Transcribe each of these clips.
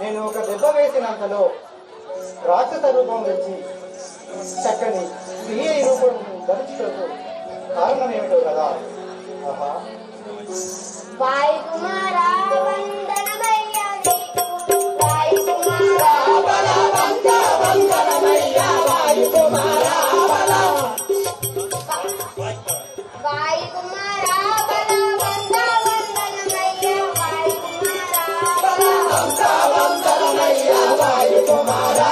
నేను ఒక దెబ్బ వేసినంతలో రాక్షస రూపం వచ్చి చక్కని స్త్రీ రూపం ధరించుటకు కారణం ఏమిటో కదా. ఆహా వాయు కుమారా వందనమయ్యా వాయు కుమారా వందనమయ్యా వాయు కుమారా వాయు కుమారా వందనమయ్యా వాయు కుమారా వందనమయ్యా వాయు కుమారా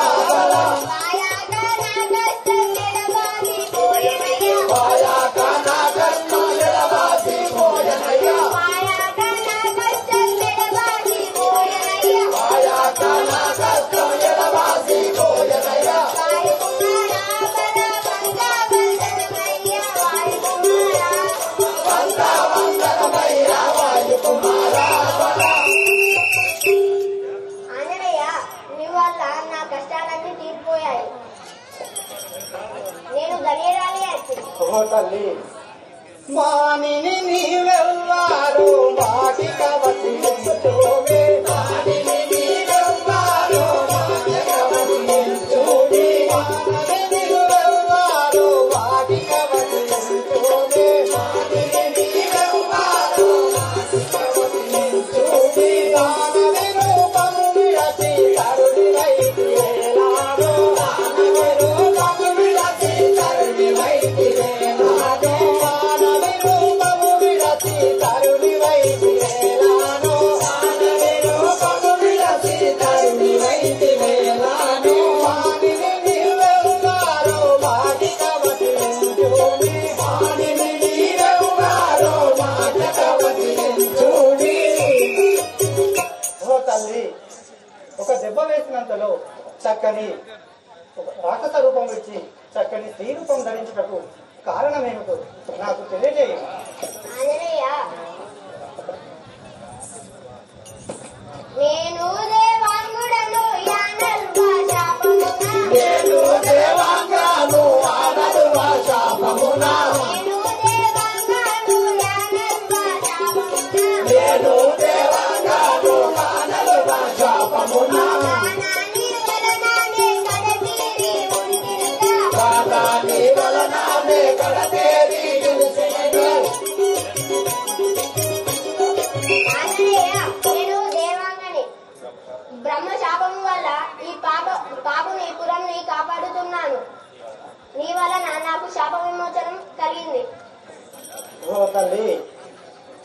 తల్లి మానిని నీవెవ్వారు మాటిక వసించువే మానిని నీవెవ్వారు మాటిక వసించువే మానిని నీవెవ్వారు మాటిక వసించువే మానిని నీవెవ్వారు మాటిక వసించువే మానవి రూపము విరచి కరుణి వైపు వేలాడు మానవి రూపము విరచి కరుణి వైపు ఒక దెబ్బ వేసినంతలో చక్కని రాక్షస రూపం వచ్చి చక్కని స్త్రీ రూపం ధరించుటకు కారణమేమిటో నాకు తెలియజేయండి. నేను దేవాంగుడను యానల్వా శాపమున నేను దేవాంగను ఆనల్వా శాపమున నేను దేవాంగను యానల్వా శాపమున నేను దేవాంగను ఆనల్వా శాపమున నానాని వలనానే కడతీరి ఉండిరిగా నానాని వలనానే కడతేరి నిలిసినగా బ్రహ్మ శాపము వల్ల ఈ పాపుని పురంని కాపాడుతున్నాను. నీ వలన నాకు శాప విమోచనం కలిగింది. ఓ తల్లి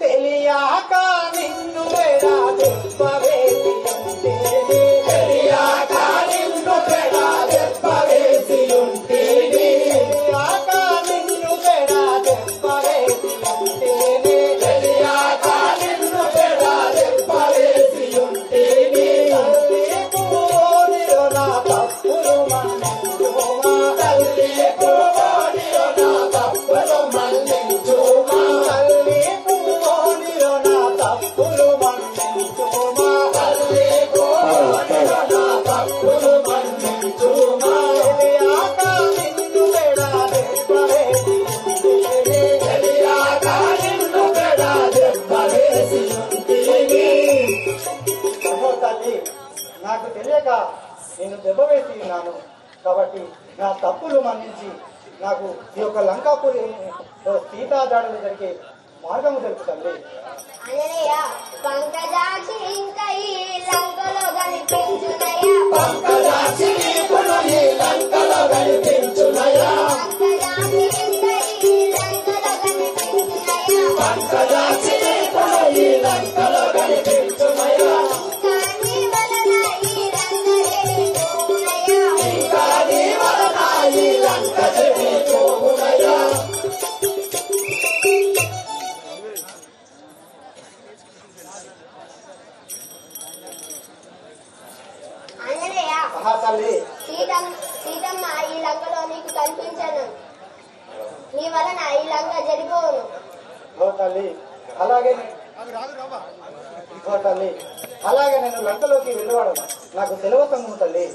తెలియక నిన్ను వేడా దెబ్బవేసి ఉంటేనే తెలియక నిన్ను వేడా దెబ్బవేసి ఉంటేనే తెలియక నిన్ను వేడా దెబ్బవేసి ఉంటేనే తెలియక నిన్ను వేడా దెబ్బవేసి ఉంటేనే తల్లి నా తప్పులు మన్నించుమా తల్లి నా తప్పులు మన్నించుమా తల్లి నా తప్పులు మన్నించుమా తల్లి నా తప్పులు మన్నించుమా తెలియక నిన్ను వేడా దెబ్బవేసి ఉంటేనే తెలియక నిన్ను వేడా దెబ్బవేసి ఉంటేనే. తల్లి నాకు తెలియక నేను దెబ్బ వేసి ఉన్నాను కాబట్టి నా తప్పులు మన్నించి నాకు ఈ యొక్క లంకాపురి సీతాదాడులు జరిగే మార్గము తెలుపుతండి. ఆంజనేయ పంకజాక్షి ఇంకా ఈ లంకలో కనిపించునయ్యా పంకజాక్షి ఇప్పుడు ఈ లంకలో కనిపించునయ్యా పంకజాక్షి ఇంకా ఈ లంకలో కనిపించునయ్యా పంకజాక్షి ఇప్పుడు ఈ లంకలో కనిపించునయ్యా కానీ వలన ఈ లంక చెడిపోవునయ్యా ఇంకా నీ వలన ఈ లంక చెడిపోవునయ్యా. ఆంజనేయ తల్లి సీతమ్మ ఈ లంకలో నీకు కనిపించను. నీ వలన ఈ లంక చెడిపోవును. ఓ తల్లి అలాగే ఓ తల్లి అలాగే నేను లంకలోకి వెళ్ళవాడు నాకు సెలవు తమ్మును తల్లి.